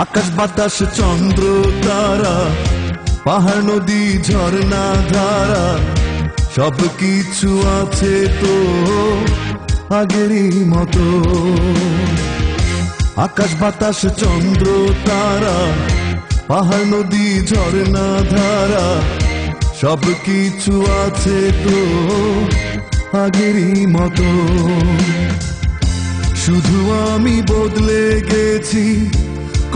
আকাশ বাতাস চন্দ্র তারা, পাহাড় নদী ঝর্ণা ধারা, সব কিছু আছে তো আগেরই মতো। আকাশ বাতাস চন্দ্র তারা, পাহাড় নদী ঝর্ণা ধারা, সব কিছু আছে তো আগেরই মতো। শুধু আমি বদলে গেছি,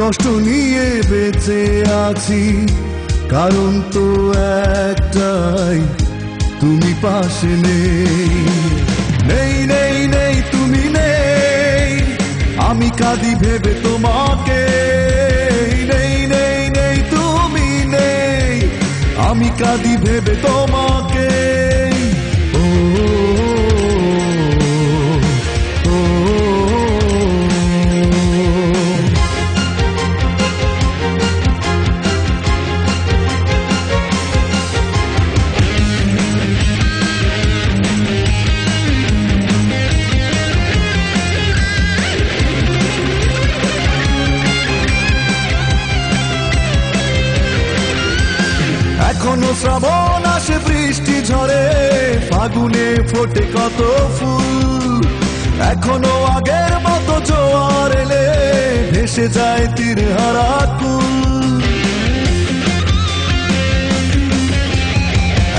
কষ্ট নিয়ে বেঁচে আছি, কারণ তো একটাই, তুমি পাশে নেই। নেই নেই নেই তুমি নেই, আমি কাঁদি ভেবে তোমাকে। নেই নেই নেই তুমি নেই, আমি কাঁদি ভেবে তোমাকে। ও এখনো শ্রাবণ আসে বৃষ্টি ঝরে, ফাগুনে ফোটে কত ফুল। এখনো আগের মতো জোয়ার এলে ভেসে যায় তীরহারা কুল।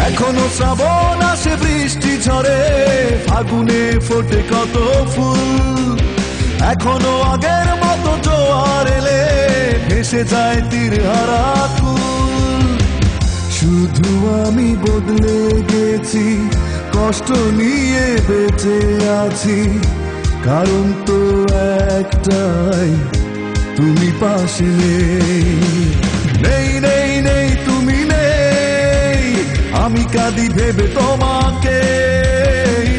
এখনো শ্রাবণ আসে বৃষ্টি ঝরে, ফাগুনে ফোটে কত ফুল। এখনো আগের মতো জোয়ার এলে ভেসে যায় তীরহারা কুল। শুধু আমি বদলে গেছি, কষ্ট নিয়ে বেঁচে আছি, কারণ তো একটাই, তুমি পাশে নেই। নেই নেই নেই তুমি নেই, আমি কাঁদি ভেবে তোমাকে।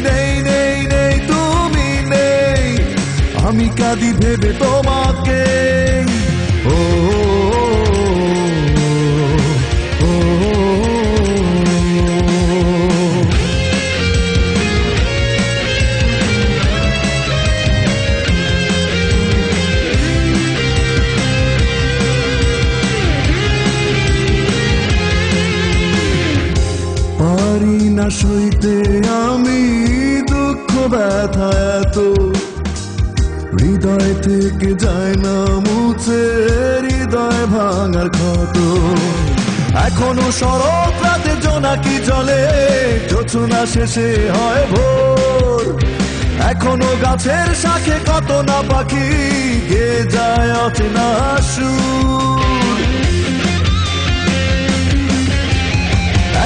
নেই নেই নেই তুমি নেই, আমি কাঁদি ভেবে তোমাকে। ও পারি না সইতে আমি দুঃখ ব্যথা এত, হৃদয় থেকে যায় না মুছে হৃদয় ভাঙার ক্ষত। এখনো শরৎ রাতে জোনাকি জলে, জোছনা শেষে হয় ভোর। এখনো গাছের শাখে কত না পাখি গেয়ে যায় অচেনা সুর।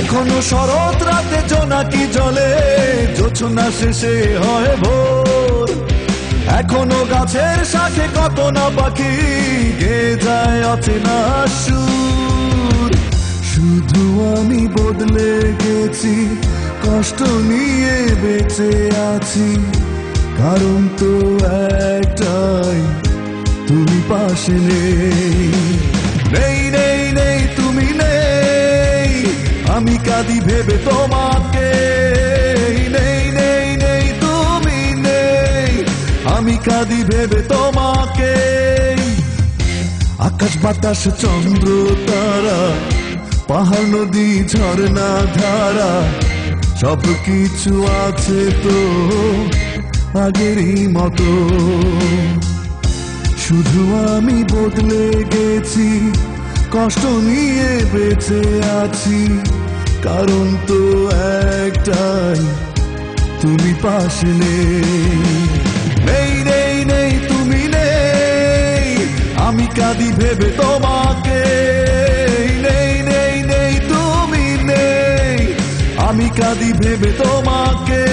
এখনো শরৎ রাতে জোনাকি জলে, জোছনা শেষে হয় ভোর। এখনো গাছের শাখে কত না পাখি গেয়ে যায় অচেনা সুর। শুধু আমি বদলে গেছি, কষ্ট নিয়ে বেঁচে আছি, কারণ তো একটাই, তুমি পাশে নেই। নেই নেই নেই তুমি নেই, আমি কাঁদি ভেবে তোমাকে। নেই নেই নেই তুমি নেই, আমি কাঁদি ভেবে তোমাকে। আকাশ বাতাস চন্দ্র তারা, পাহাড় নদী ঝর্ণা ধারা, সব কিছু আছে তো আগেরই মতো। শুধু আমি বদলে গেছি, কষ্ট নিয়ে বেঁচে আছি, কারণ তো একটাই, তুমি পাশে নেই। নেই নেই নেই তুমি নেই, আমি কাঁদি ভেবে তোমাকে। নেই নেই নেই তুমি নেই, আমি কাঁদি ভেবে তোমাকে।